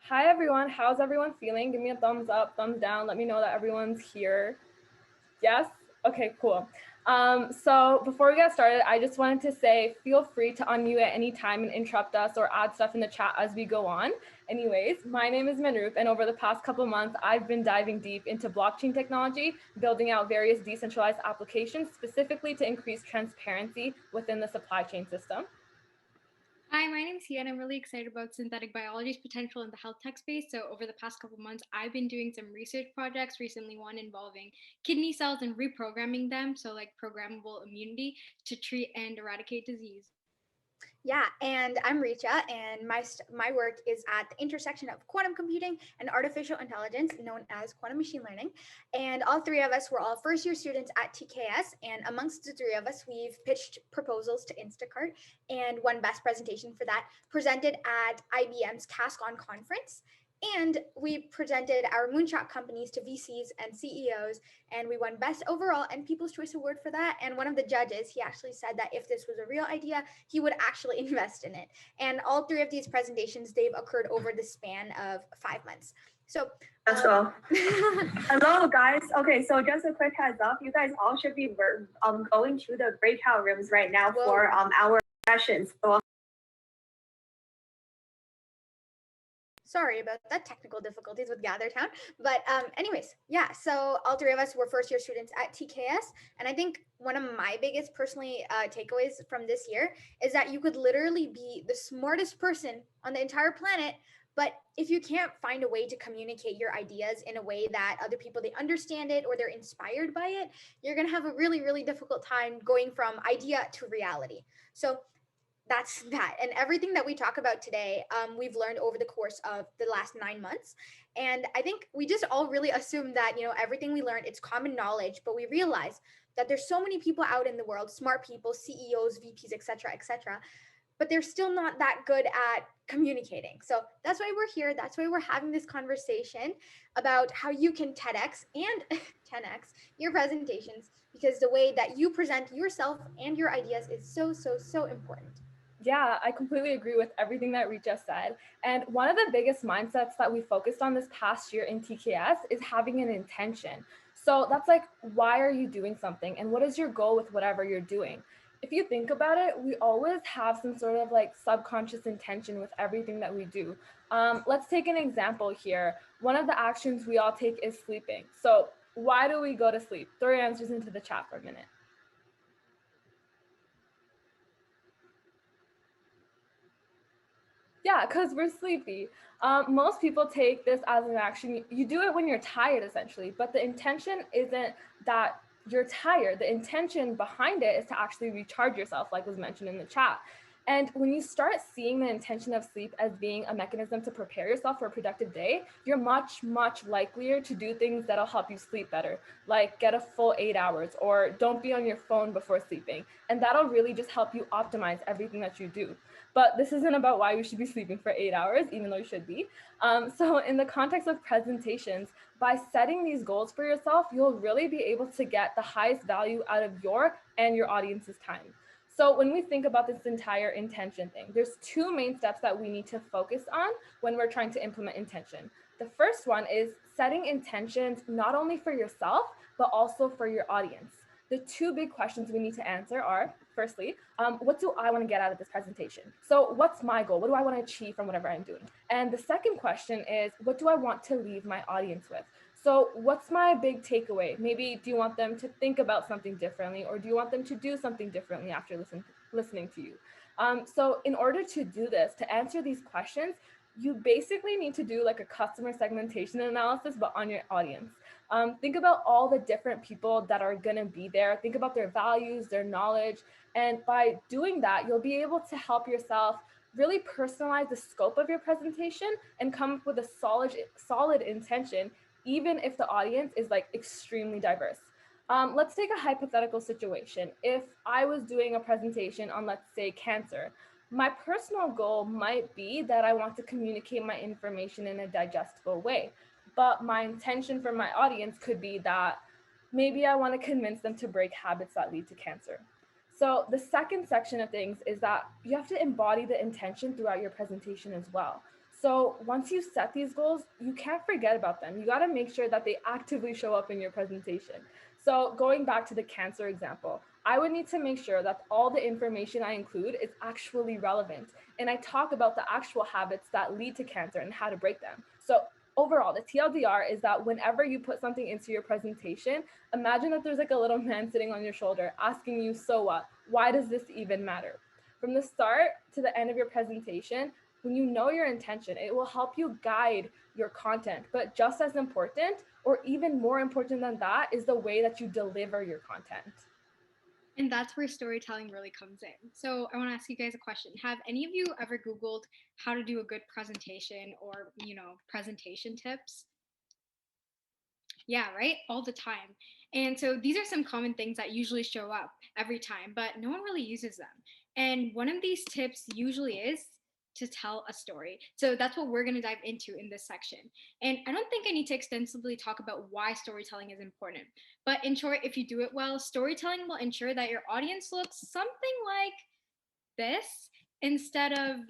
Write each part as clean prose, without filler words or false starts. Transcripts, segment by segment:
Hi everyone, how's everyone feeling? Give me a thumbs up, thumbs down. Let me know that everyone's here. Yes? Okay, cool. So before we get started, I just wanted to say feel free to unmute at any time and interrupt us or add stuff in the chat as we go on. Anyways, my name is Manroop, and over the past couple months, I've been diving deep into blockchain technology, building out various decentralized applications specifically to increase transparency within the supply chain system. Hi, my name is Heya, and I'm really excited about synthetic biology's potential in the health tech space. So over the past couple months, I've been doing some research projects, recently one involving kidney cells and reprogramming them, so like programmable immunity to treat and eradicate disease. Yeah, and I'm Richa, and my work is at the intersection of quantum computing and artificial intelligence, known as quantum machine learning. And all three of us were all first year students at TKS, and amongst the three of us, we've pitched proposals to Instacart and won best presentation for that, presented at IBM's CascOn conference. And we presented our moonshot companies to VCs and CEOs, and we won Best Overall and People's Choice Award for that. And one of the judges, he actually said that if this was a real idea, he would actually invest in it. And all three of these presentations, they've occurred over the span of 5 months. So let's go. Hello, guys. Okay, so just a quick heads up. You guys all should be going to the breakout rooms right now for our sessions. So sorry about that, technical difficulties with GatherTown. But anyways, yeah, so all three of us were first year students at TKS. And I think one of my biggest personally takeaways from this year is that you could literally be the smartest person on the entire planet, but if you can't find a way to communicate your ideas in a way that other people, they understand it or they're inspired by it, you're going to have a really, really difficult time going from idea to reality. So that's that. And everything that we talk about today, we've learned over the course of the last 9 months. And I think we just all really assume that, everything we learned, it's common knowledge, but we realize that there's so many people out in the world, smart people, CEOs, VPs, et cetera, but they're still not that good at communicating. So that's why we're here. That's why we're having this conversation about how you can TEDx and 10x your presentations, because the way that you present yourself and your ideas is so, so, so important. Yeah, I completely agree with everything that Richa said. And one of the biggest mindsets that we focused on this past year in TKS is having an intention. So that's like, why are you doing something? And what is your goal with whatever you're doing? If you think about it, we always have some sort of like subconscious intention with everything that we do. Let's take an example here. One of the actions we all take is sleeping. So why do we go to sleep? Throw your answers into the chat for a minute. Yeah, because we're sleepy. Most people take this as an action. You do it when you're tired, essentially, but the intention isn't that you're tired. The intention behind it is to actually recharge yourself, like was mentioned in the chat. And when you start seeing the intention of sleep as being a mechanism to prepare yourself for a productive day, you're much, much likelier to do things that'll help you sleep better, like get a full 8 hours or don't be on your phone before sleeping. And that'll really just help you optimize everything that you do. But this isn't about why you should be sleeping for 8 hours, even though you should be. So in the context of presentations, by setting these goals for yourself, you'll really be able to get the highest value out of your and your audience's time. So when we think about this entire intention thing, there's two main steps that we need to focus on when we're trying to implement intention. The first one is setting intentions not only for yourself, but also for your audience. The two big questions we need to answer are, firstly, what do I want to get out of this presentation? So what's my goal? What do I want to achieve from whatever I'm doing? And the second question is, what do I want to leave my audience with? So what's my big takeaway? Maybe do you want them to think about something differently, or do you want them to do something differently after listening to you? So in order to do this, to answer these questions, you basically need to do like a customer segmentation analysis, but on your audience. Think about all the different people that are going to be there. Think about their values, their knowledge. And by doing that, you'll be able to help yourself really personalize the scope of your presentation and come up with a solid intention, even if the audience is like extremely diverse. Let's take a hypothetical situation. If I was doing a presentation on, let's say, cancer, my personal goal might be that I want to communicate my information in a digestible way. But my intention for my audience could be that maybe I want to convince them to break habits that lead to cancer. So the second section of things is that you have to embody the intention throughout your presentation as well. So once you set these goals, you can't forget about them. You got to make sure that they actively show up in your presentation. So going back to the cancer example, I would need to make sure that all the information I include is actually relevant. And I talk about the actual habits that lead to cancer and how to break them. So overall, the TLDR is that whenever you put something into your presentation, imagine that there's like a little man sitting on your shoulder asking you, so what? Why does this even matter? From the start to the end of your presentation, when you know your intention, it will help you guide your content. But just as important, or even more important than that, is the way that you deliver your content. And that's where storytelling really comes in. So I want to ask you guys a question. Have any of you ever Googled how to do a good presentation or, presentation tips? Yeah, right? All the time. And so these are some common things that usually show up every time, but no one really uses them. And one of these tips usually is to tell a story. So that's what we're going to dive into in this section. And I don't think I need to extensively talk about why storytelling is important. But in short, if you do it well, storytelling will ensure that your audience looks something like this instead of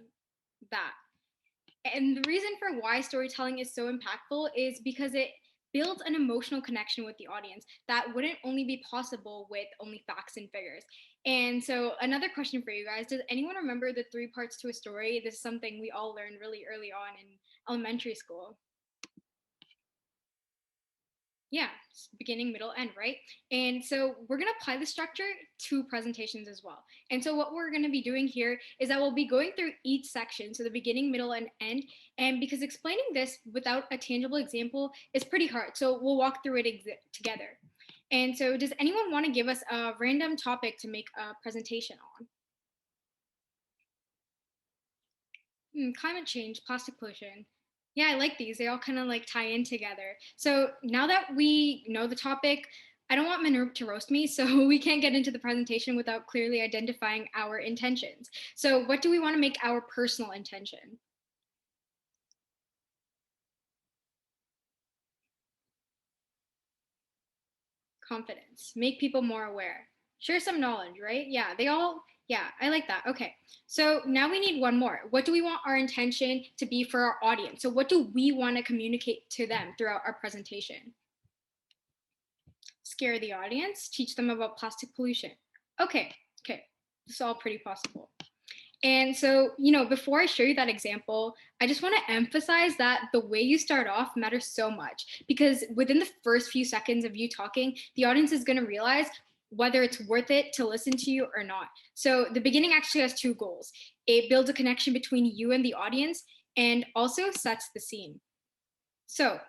that. And the reason for why storytelling is so impactful is because it builds an emotional connection with the audience that wouldn't only be possible with only facts and figures. And so another question for you guys, does anyone remember the 3 parts to a story? This is something we all learned really early on in elementary school. Yeah, beginning, middle, end, right? And so we're going to apply the structure to presentations as well. And so what we're going to be doing here is that we'll be going through each section, so the beginning, middle, and end. And because explaining this without a tangible example is pretty hard, so we'll walk through it together. And so does anyone want to give us a random topic to make a presentation on? Climate change, plastic pollution. Yeah, I like these. They all kind of like tie in together. So now that we know the topic, I don't want Manroop to roast me, so we can't get into the presentation without clearly identifying our intentions. So what do we want to make our personal intention? Confidence. Make people more aware. Share some knowledge, right? Yeah, I like that. Okay. So now we need one more. What do we want our intention to be for our audience? So what do we want to communicate to them throughout our presentation? Scare the audience, teach them about plastic pollution. Okay. This is all pretty possible. And so, before I show you that example, I just want to emphasize that the way you start off matters so much, because within the first few seconds of you talking, the audience is going to realize whether it's worth it to listen to you or not. So the beginning actually has 2 goals. It builds a connection between you and the audience and also sets the scene. So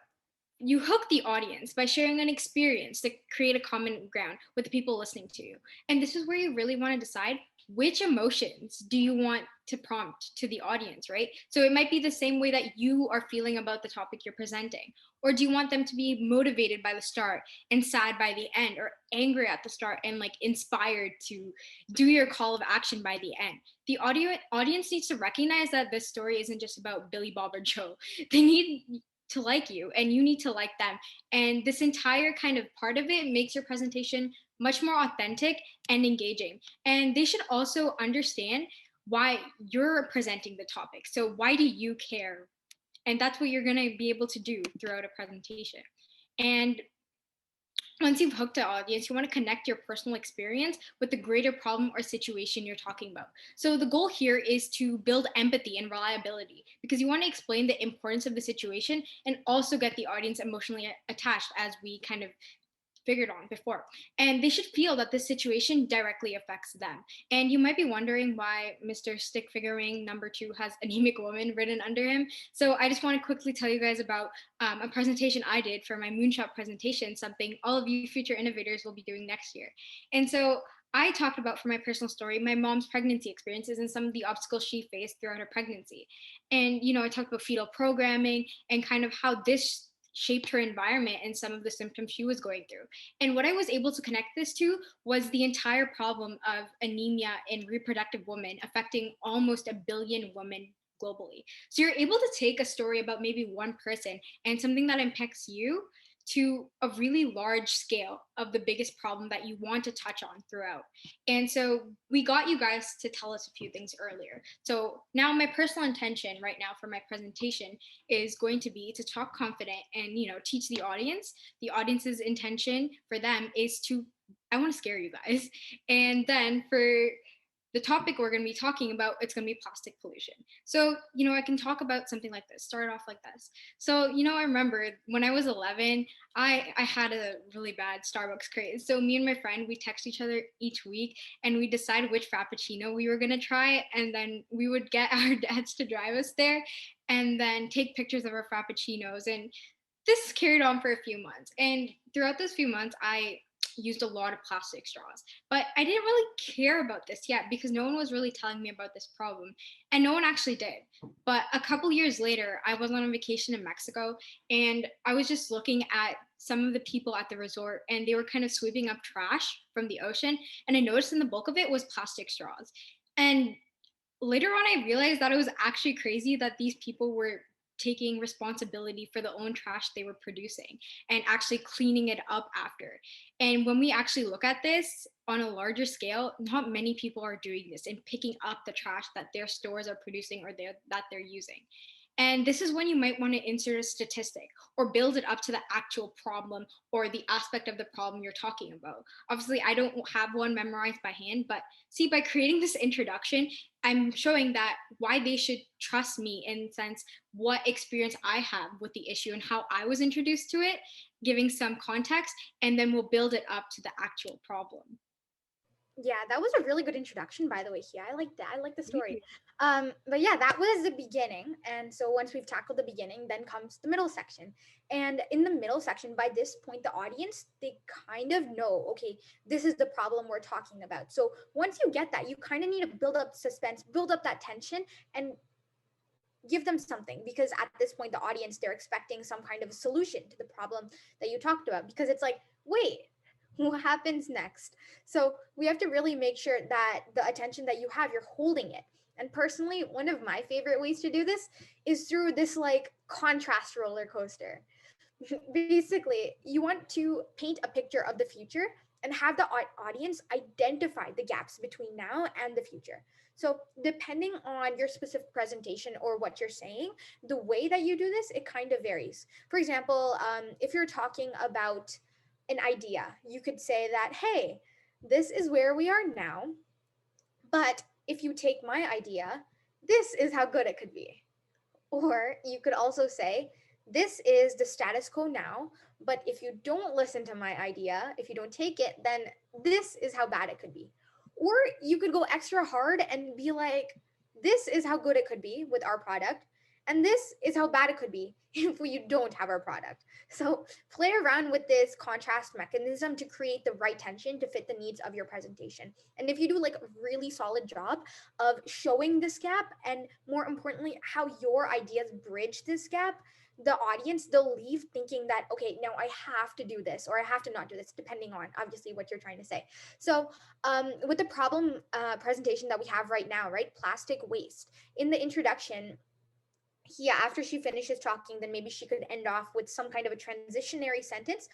you hook the audience by sharing an experience to create a common ground with the people listening to you. And this is where you really want to decide which emotions do you want to prompt to the audience, right? So it might be the same way that you are feeling about the topic you're presenting. Or do you want them to be motivated by the start and sad by the end, or angry at the start and like inspired to do your call of action by the end? The audience needs to recognize that this story isn't just about Billy, Bob, or Joe. They need to like you and you need to like them. And this entire kind of part of it makes your presentation much more authentic and engaging. And they should also understand why you're presenting the topic. So why do you care? And that's what you're going to be able to do throughout a presentation. And once you've hooked the audience, you want to connect your personal experience with the greater problem or situation you're talking about. So the goal here is to build empathy and reliability, because you want to explain the importance of the situation and also get the audience emotionally attached, as we kind of figured on before. And they should feel that this situation directly affects them. And you might be wondering why Mr. Stick Figuring #2 has anemic woman written under him. So I just want to quickly tell you guys about a presentation I did for my moonshot presentation, something all of you future innovators will be doing next year. And so I talked about, for my personal story, my mom's pregnancy experiences and some of the obstacles she faced throughout her pregnancy. And, I talked about fetal programming and kind of how this shaped her environment and some of the symptoms she was going through. And what I was able to connect this to was the entire problem of anemia in reproductive women, affecting almost 1 billion women globally. So you're able to take a story about maybe one person and something that impacts you to a really large scale of the biggest problem that you want to touch on throughout. And so we got you guys to tell us a few things earlier. So now my personal intention right now for my presentation is going to be to talk confident and, teach the audience. The audience's intention for them is I want to scare you guys. And then for the topic we're going to be talking about, it's going to be plastic pollution. So, I can talk about something like this, start off like this. So, I remember when I was 11, I had a really bad Starbucks craze. So me and my friend, we text each other each week and we decide which Frappuccino we were going to try. And then we would get our dads to drive us there and then take pictures of our Frappuccinos. And this carried on for a few months. And throughout those few months, I used a lot of plastic straws. But I didn't really care about this yet because no one was really telling me about this problem. And no one actually did. But a couple years later, I was on a vacation in Mexico and I was just looking at some of the people at the resort and they were kind of sweeping up trash from the ocean. And I noticed in the bulk of it was plastic straws. And later on, I realized that it was actually crazy that these people were taking responsibility for the own trash they were producing and actually cleaning it up after. And when we actually look at this on a larger scale, not many people are doing this and picking up the trash that their stores are producing or that they're using. And this is when you might want to insert a statistic or build it up to the actual problem or the aspect of the problem you're talking about. Obviously, I don't have one memorized by hand, but see, by creating this introduction, I'm showing that why they should trust me in the sense what experience I have with the issue and how I was introduced to it, giving some context, and then we'll build it up to the actual problem. Yeah, that was a really good introduction, by the way. Here, I like that. I like the story. But yeah, that was the beginning. And so once we've tackled the beginning, then comes the middle section. And in the middle section, by this point, the audience, they kind of know, okay, this is the problem we're talking about. So once you get that, you kind of need to build up suspense, build up that tension, and give them something, because at this point the audience, they're expecting some kind of solution to the problem that you talked about, because it's like, wait, what happens next? So we have to really make sure that the attention that you have, you're holding it. And personally, one of my favorite ways to do this is through this like contrast roller coaster. Basically, you want to paint a picture of the future and have the audience identify the gaps between now and the future. So depending on your specific presentation or what you're saying, the way that you do this, it kind of varies. For example, if you're talking about an idea, you could say that, hey, this is where we are now, but if you take my idea, this is how good it could be. Or you could also say, this is the status quo now, but if you don't listen to my idea, if you don't take it, then this is how bad it could be. Or you could go extra hard and be like, this is how good it could be with our product, and this is how bad it could be if you don't have our product. So play around with this contrast mechanism to create the right tension to fit the needs of your presentation. And if you do like a really solid job of showing this gap, and more importantly, how your ideas bridge this gap, the audience, they'll leave thinking that, okay, now I have to do this or I have to not do this, depending on obviously what you're trying to say. So with the problem presentation that we have right now, right, plastic waste, in the introduction, yeah, after she finishes talking, then maybe she could end off with some kind of a transitionary sentence,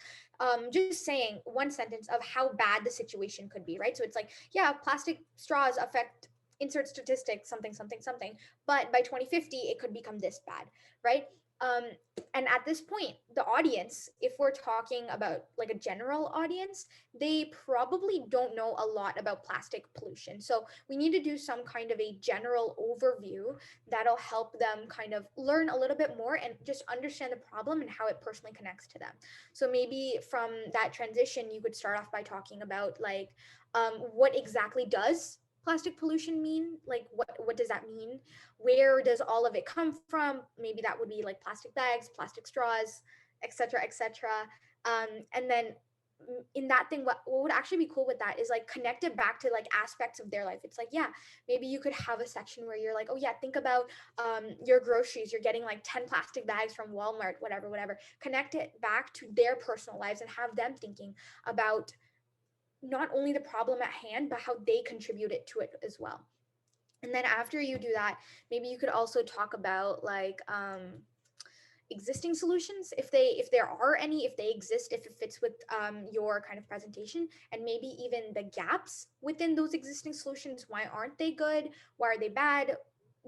just saying one sentence of how bad the situation could be, right? So it's like, yeah, plastic straws affect, insert statistics, something, something, something, but by 2050, it could become this bad, right? Um, and at this point, the audience, if we're talking about like a general audience, they probably don't know a lot about plastic pollution. So we need to do some kind of a general overview that'll help them kind of learn a little bit more and just understand the problem and how it personally connects to them. So maybe from that transition, you could start off by talking about like, what exactly does plastic pollution mean? Like, what does that mean? Where does all of it come from? Maybe that would be like plastic bags, plastic straws, etc., etc. And then in that thing, what would actually be cool with that is like connect it back to like aspects of their life. It's like, yeah, maybe you could have a section where you're like, oh yeah, think about your groceries, you're getting like 10 plastic bags from Walmart, whatever. Connect it back to their personal lives and have them thinking about not only the problem at hand, but how they contributed to it as well. And then after you do that, maybe you could also talk about like existing solutions, if there are any, if they exist, if it fits with your kind of presentation, and maybe even the gaps within those existing solutions. Why aren't they good? Why are they bad?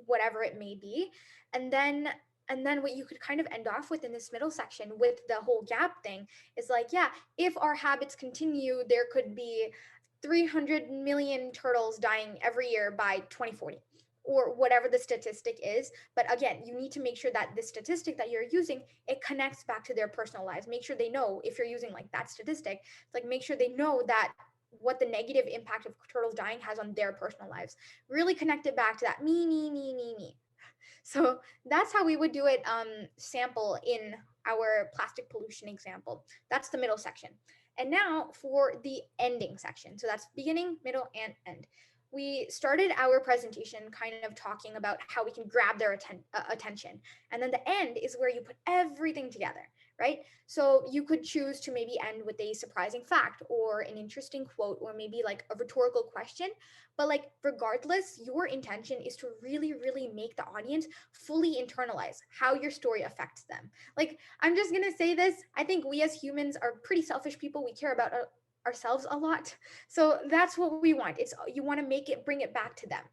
Whatever it may be. And then what you could kind of end off with in this middle section with the whole gap thing is like, yeah, if our habits continue, there could be 300 million turtles dying every year by 2040, or whatever the statistic is. But again, you need to make sure that the statistic that you're using, it connects back to their personal lives. Make sure they know, if you're using like that statistic, like make sure they know that what the negative impact of turtles dying has on their personal lives. Really connect it back to that me. So that's how we would do it, sample in our plastic pollution example. That's the middle section. And now for the ending section. So that's beginning, middle, and end. We started our presentation kind of talking about how we can grab their attention. And then the end is where you put everything together, right? So you could choose to maybe end with a surprising fact or an interesting quote, or maybe like a rhetorical question. But like, regardless, your intention is to really, really make the audience fully internalize how your story affects them. Like, I'm just gonna say this, I think we as humans are pretty selfish people. We care about ourselves a lot. So that's what we want. It's, you want to make it, bring it back to them.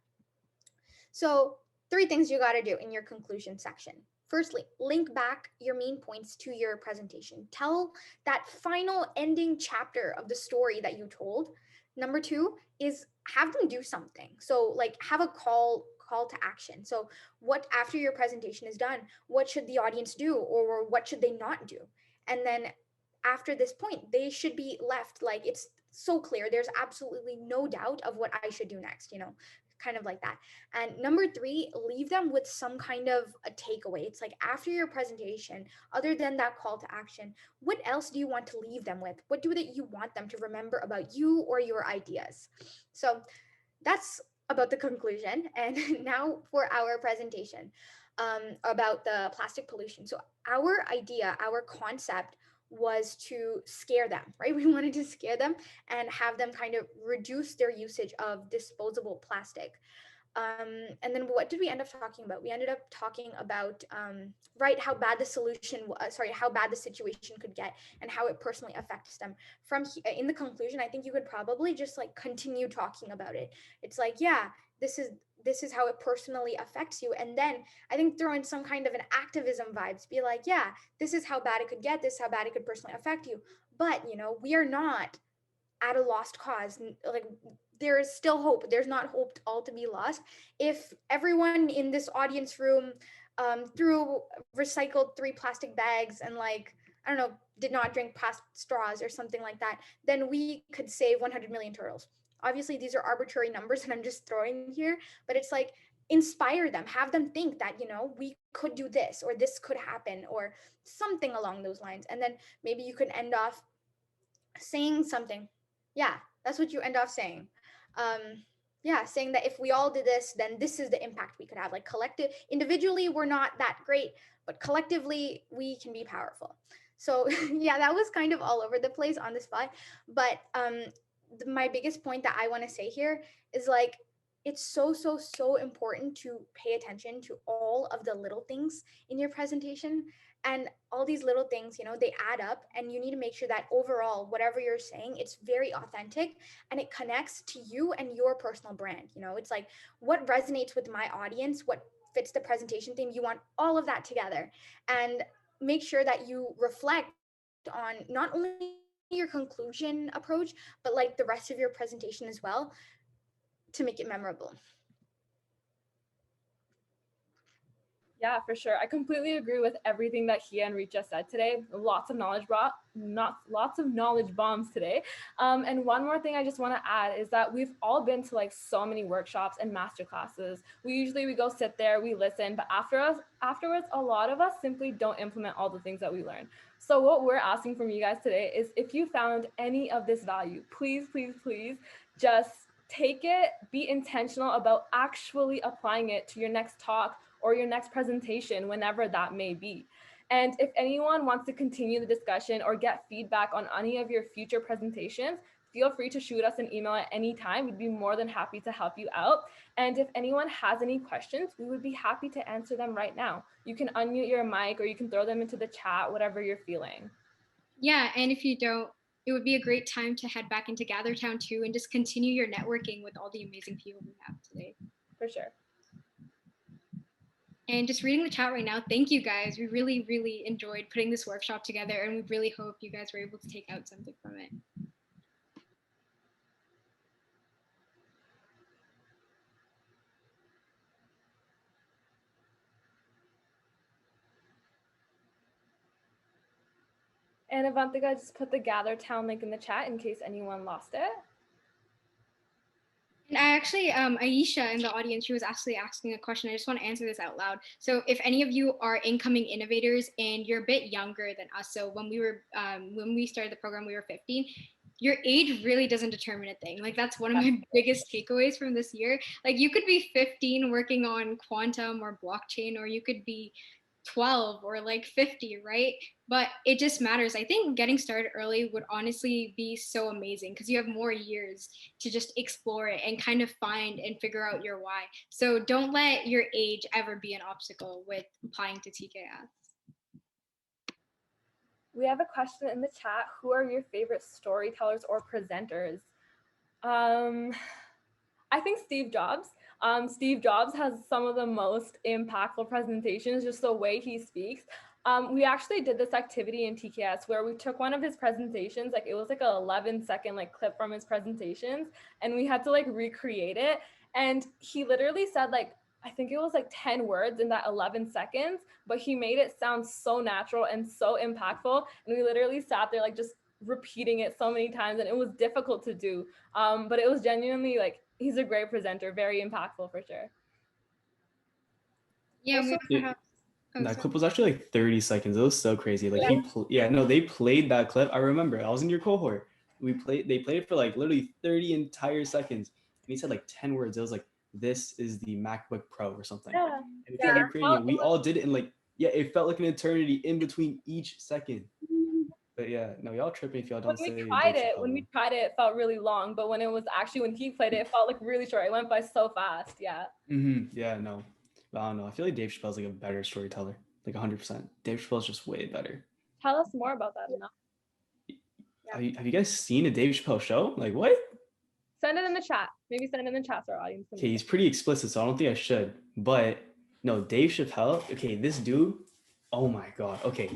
So 3 things you got to do in your conclusion section. Firstly, link back your main points to your presentation. Tell that final ending chapter of the story that you told. Number 2 is have them do something. So like, have a call to action. So what, after your presentation is done, what should the audience do, or what should they not do? And then after this point, they should be left like, it's so clear, there's absolutely no doubt of what I should do next, kind of like that. And number 3, leave them with some kind of a takeaway. It's like, after your presentation, other than that call to action, what else do you want to leave them with? What do that you want them to remember about you or your ideas? So that's about the conclusion. And now for our presentation, about the plastic pollution. So our idea, our concept was to scare them, right? We wanted to scare them and have them kind of reduce their usage of disposable plastic. And then what did we end up talking about? We ended up talking about, right, how bad the how bad the situation could get and how it personally affects them. In the conclusion, I think you could probably just like continue talking about it. It's like, yeah, this is how it personally affects you. And then I think throw in some kind of an activism vibes, be like, yeah, this is how bad it could get, this is how bad it could personally affect you. But, we are not at a lost cause. Like, there is still hope. There's not hope all to be lost. If everyone in this audience room threw recycled 3 plastic bags and, like, I don't know, did not drink past straws or something like that, then we could save 100 million turtles. Obviously, these are arbitrary numbers that I'm just throwing here, but it's like, inspire them, have them think that, we could do this, or this could happen, or something along those lines. And then maybe you could end off saying something. Yeah, that's what you end off saying. Saying that if we all did this, then this is the impact we could have. Like, collective, individually, we're not that great, but collectively, we can be powerful. So yeah, that was kind of all over the place on the spot. But my biggest point that I want to say here is, like, it's so important to pay attention to all of the little things in your presentation. And all these little things, they add up, and you need to make sure that overall, whatever you're saying, it's very authentic and it connects to you and your personal brand. It's like, what resonates with my audience, what fits the presentation theme, you want all of that together. And make sure that you reflect on not only your conclusion approach, but like the rest of your presentation as well, to make it memorable. Yeah, for sure. I completely agree with everything that Heya and Richa said today. Lots of knowledge lots of knowledge bombs today. And one more thing I just want to add is that we've all been to like so many workshops and master classes. We go sit there, we listen, but afterwards, a lot of us simply don't implement all the things that we learn. So what we're asking from you guys today is, if you found any of this value, please just take it, be intentional about actually applying it to your next talk or your next presentation, whenever that may be. And if anyone wants to continue the discussion or get feedback on any of your future presentations, feel free to shoot us an email at any time. We'd be more than happy to help you out. And if anyone has any questions, we would be happy to answer them right now. You can unmute your mic or you can throw them into the chat, whatever you're feeling. Yeah, and if you don't, it would be a great time to head back into GatherTown too and just continue your networking with all the amazing people we have today. For sure. And just reading the chat right now, thank you guys. We really, really enjoyed putting this workshop together, and we really hope you guys were able to take out something from it. And Avantika just put the GatherTown link in the chat in case anyone lost it. And I actually, Aisha in the audience, she was actually asking a question. I just want to answer this out loud. So if any of you are incoming innovators and you're a bit younger than us, so when we started the program, we were 15, your age really doesn't determine a thing. Like that's one of my biggest takeaways from this year. Like you could be 15 working on quantum or blockchain, or you could be 12 or like 50, right? But it just matters. I think getting started early would honestly be so amazing because you have more years to just explore it and kind of find and figure out your why. So don't let your age ever be an obstacle with applying to TKS. We have a question in the chat. Who are your favorite storytellers or presenters? I think Steve Jobs. Steve Jobs has some of the most impactful presentations, just the way he speaks. We actually did this activity in TKS where we took one of his presentations, like it was like an 11-second like clip from his presentations, and we had to like recreate it. And he literally said like, I think it was like 10 words in that 11 seconds, but he made it sound so natural and so impactful. And we literally sat there like just repeating it so many times, and it was difficult to do. But it was genuinely like, he's a great presenter, very impactful for sure. Yeah, Also, that clip was actually like 30 seconds. It was so crazy. Like they played that clip. I remember I was in your cohort. They played it for like literally 30 entire seconds. And he said like 10 words. It was like, this is the MacBook Pro or something. Yeah. And we all did it in like, it felt like an eternity in between each second. But yeah, no, y'all tripping if y'all don't say. When we tried it, it felt really long. But when he played it, it felt like really short. It went by so fast. Yeah. Yeah, no. But I don't know. I feel like Dave Chappelle's like a better storyteller, like 100%. Dave Chappelle's just way better. Tell us more about that. Have you guys seen a Dave Chappelle show? Like what? Send it in the chat. Maybe send it in the chat so our audience can. Okay, he's pretty explicit, so I don't think I should. But no, Dave Chappelle. Okay, this dude. Oh my god. Okay.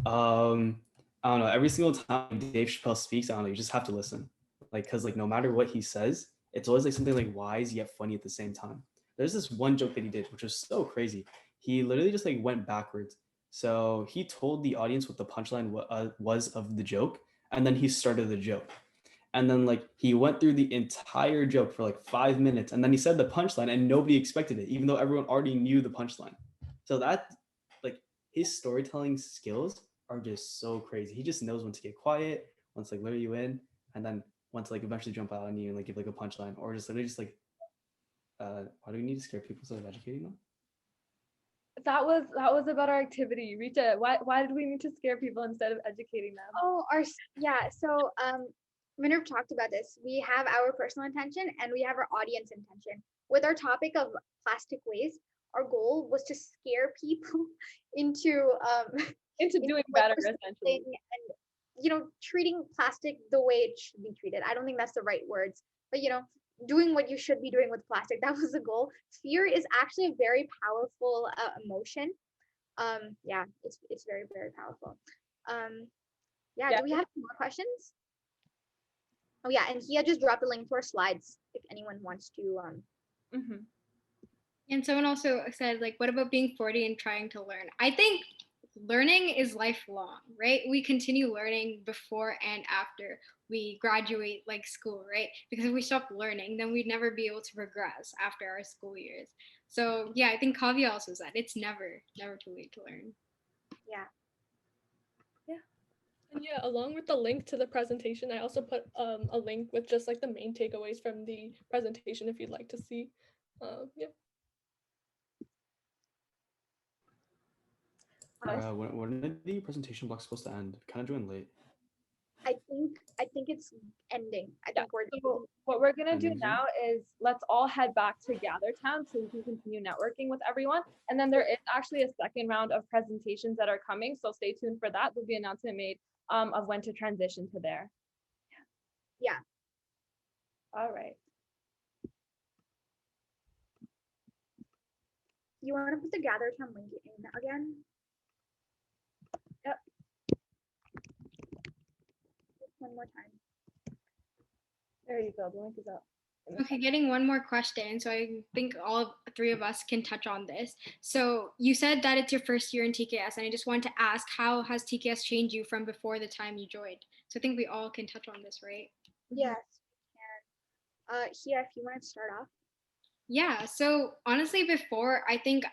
I don't know. Every single time Dave Chappelle speaks, I don't know. You just have to listen, like, because like no matter what he says, it's always like something like wise yet funny at the same time. There's this one joke that he did, which was so crazy. He literally just like went backwards. So he told the audience what the punchline was of the joke, and then he started the joke. And then like he went through the entire joke for like 5 minutes, and then he said the punchline, and nobody expected it, even though everyone already knew the punchline. So that, like, his storytelling skills are just so crazy. He just knows when to get quiet, when to like lure you in, and then when to like eventually jump out on you and like give like a punchline, or just literally just like, why do we need to scare people instead of educating them? That was about our activity, Richa. Why did we need to scare people instead of educating them? So Manroop talked about this. We have our personal intention and we have our audience intention. With our topic of plastic waste, our goal was to scare people into doing better, essentially, and treating plastic the way it should be treated. I don't think that's the right words, but doing what you should be doing with plastic. That was the goal. Fear is actually a very powerful emotion. It's very, very powerful. Do we have more questions? Oh yeah, and Heya just dropped a link to our slides if anyone wants to. And someone also said, like, what about being 40 and trying to learn? I think learning is lifelong, right? We continue learning before and after we graduate like school, right? Because if we stop learning, then we'd never be able to progress after our school years. So yeah, I think Kavya also said it's never too late to learn. Yeah. And yeah, along with the link to the presentation, I also put a link with just like the main takeaways from the presentation if you'd like to see. When are the presentation blocks supposed to end? Kind of joined late. think it's ending. I Yeah. think we're So what we're gonna do Mhm. now is let's all head back to Gather Town so we can continue networking with everyone. And then there is actually a second round of presentations that are coming. So stay tuned for that. There'll be an announcement made of when to transition to there. Yeah. All right. You want to put the Gather Town link in again? Yep. One more time. There you go. The link is up. Okay, getting one more question. So I think all three of us can touch on this. So you said that it's your first year in TKS, and I just wanted to ask, how has TKS changed you from before the time you joined? So I think we all can touch on this, right? Yes, we can. Heya, if you want to start off. Yeah, so honestly, before, I think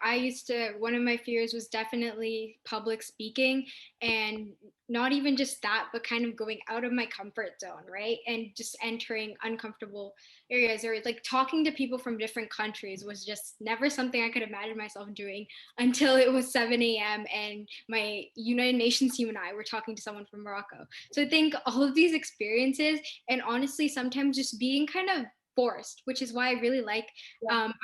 one of my fears was definitely public speaking, and not even just that, but kind of going out of my comfort zone, right? And just entering uncomfortable areas, or like talking to people from different countries was just never something I could imagine myself doing until it was 7 a.m. and my United Nations team and I were talking to someone from Morocco. So I think all of these experiences, and honestly, sometimes just being kind of forced, which is why I really like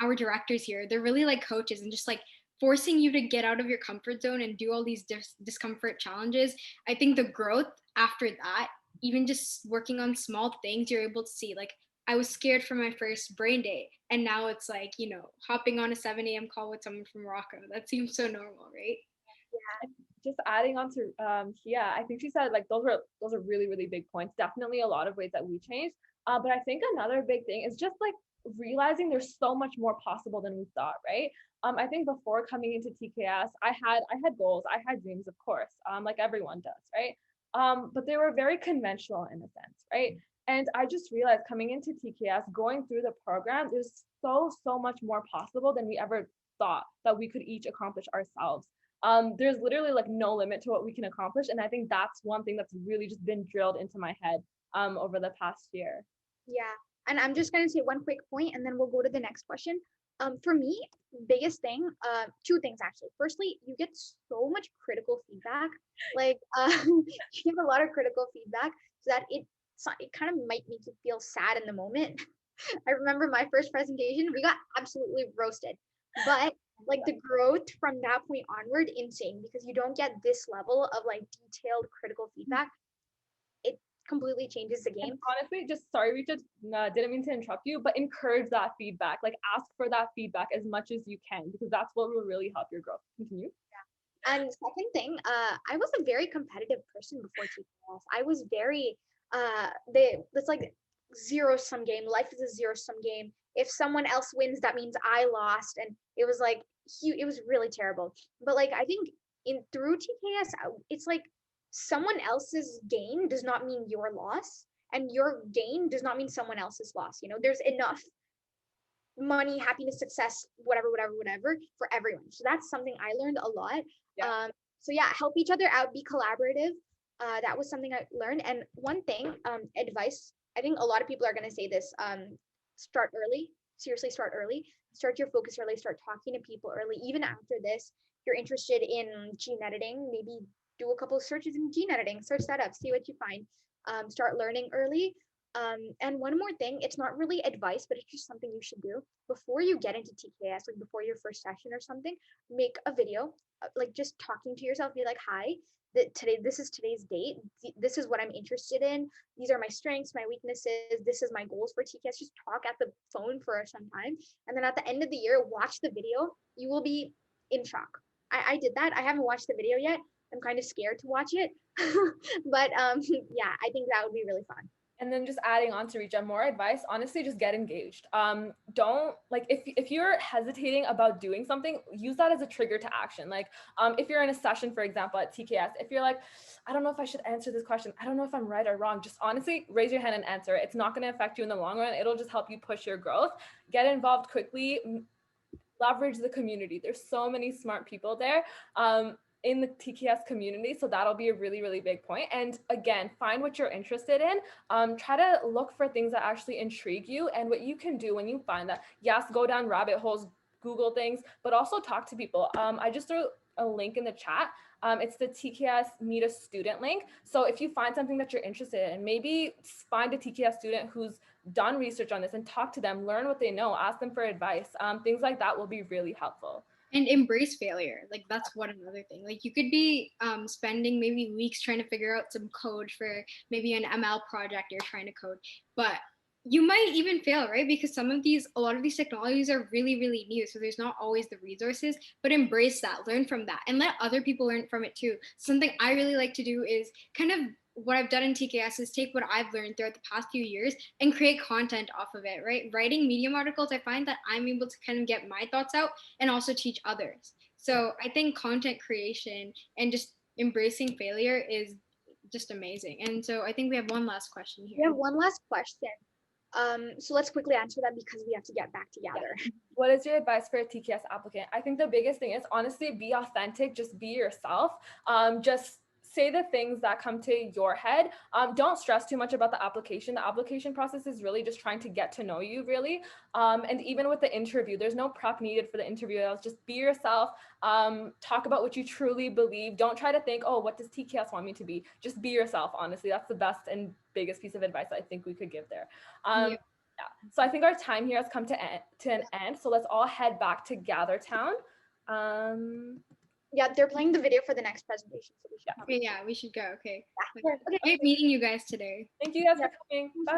our directors here. They're really like coaches and just like forcing you to get out of your comfort zone and do all these discomfort challenges. I think the growth after that, even just working on small things, you're able to see. Like, I was scared for my first brain date, and now it's like, hopping on a 7 a.m. call with someone from Morocco. That seems so normal, right? Just adding on to Heya, I think she said like those are really, really big points. Definitely a lot of ways that we changed. But I think another big thing is just like realizing there's so much more possible than we thought, right? I think before coming into TKS, I had goals, I had dreams, of course, like everyone does, right? But they were very conventional in a sense, right? And I just realized coming into TKS, going through the program, there's so much more possible than we ever thought that we could each accomplish ourselves. There's literally like no limit to what we can accomplish, and I think that's one thing that's really just been drilled into my head over the past year. Yeah. And I'm just going to say one quick point and then we'll go to the next question. For me, biggest thing, two things actually. Firstly, you get so much critical feedback. Like, you get a lot of critical feedback so that it kind of might make you feel sad in the moment. I remember my first presentation, we got absolutely roasted. But like the growth from that point onward, insane, because you don't get this level of like detailed critical feedback. It completely changes the game. And honestly, just sorry, Richa, didn't mean to interrupt you, but encourage that feedback. Like ask for that feedback as much as you can, because that's what will really help your growth. Continue. Yeah. And second thing, I was a very competitive person before TKS. I was very it's like zero sum game. Life is a zero sum game. If someone else wins, that means I lost, and it was like it was really terrible. But like I think through TKS, it's like someone else's gain does not mean your loss, and your gain does not mean someone else's loss. There's enough money, happiness, success, whatever for everyone. So that's something I learned a lot. Yeah. So yeah, help each other out, be collaborative. That was something I learned. And one thing, advice, I think a lot of people are going to say this, start early. Seriously, start early. Start your focus early. Start talking to people early. Even after this, if you're interested in gene editing, maybe do a couple of searches in gene editing, search that up, see what you find. Start learning early. And one more thing, it's not really advice, but it's just something you should do before you get into TKS, like before your first session or something. Make a video, like just talking to yourself. Be like, "Hi, this is today's date. This is what I'm interested in. These are my strengths, my weaknesses. This is my goals for TKS." Just talk at the phone for some time, and then at the end of the year, watch the video. You will be in shock. I did that. I haven't watched the video yet. I'm kind of scared to watch it, but yeah, I think that would be really fun. And then just adding on to Richa, more advice, honestly, just get engaged. Don't like if you're hesitating about doing something, use that as a trigger to action. Like if you're in a session, for example, at TKS, if you're like, I don't know if I should answer this question, I don't know if I'm right or wrong, just honestly raise your hand and answer it. It's not going to affect you in the long run. It'll just help you push your growth. Get involved quickly, leverage the community. There's so many smart people there. In the TKS community. So that'll be a really, really big point. And again, find what you're interested in. Try to look for things that actually intrigue you. And what you can do when you find that, yes, go down rabbit holes, Google things, but also talk to people. I just threw a link in the chat. It's the TKS Meet a Student link. So if you find something that you're interested in, maybe find a TKS student who's done research on this and talk to them, learn what they know, ask them for advice. Things like that will be really helpful. And embrace failure. Like that's one another thing. Like you could be spending maybe weeks trying to figure out some code for maybe an ML project you're trying to code, but you might even fail, right? Because a lot of these technologies are really, really new. So there's not always the resources, but embrace that, learn from that, and let other people learn from it too. Something I really like to do is kind of what I've done in TKS is take what I've learned throughout the past few years and create content off of it, right? Writing Medium articles, I find that I'm able to kind of get my thoughts out and also teach others. So I think content creation and just embracing failure is just amazing. And so I think we have one last question here. We have one last question. So let's quickly answer that because we have to get back together. What is your advice for a TKS applicant? I think the biggest thing is honestly be authentic, just be yourself. Just say the things that come to your head. Don't stress too much about the application. The application process is really just trying to get to know you, really. And even with the interview, there's no prep needed for the interview. Just be yourself. Talk about what you truly believe. Don't try to think, oh, what does TKS want me to be? Just be yourself, honestly. That's the best and biggest piece of advice I think we could give there. Yeah. So I think our time here has come to an end. So let's all head back to Gather Town. Yeah, they're playing the video for the next presentation. So we should Okay, yeah, we should go. Okay. Yeah. Great meeting you guys today. Thank you guys for coming. Bye.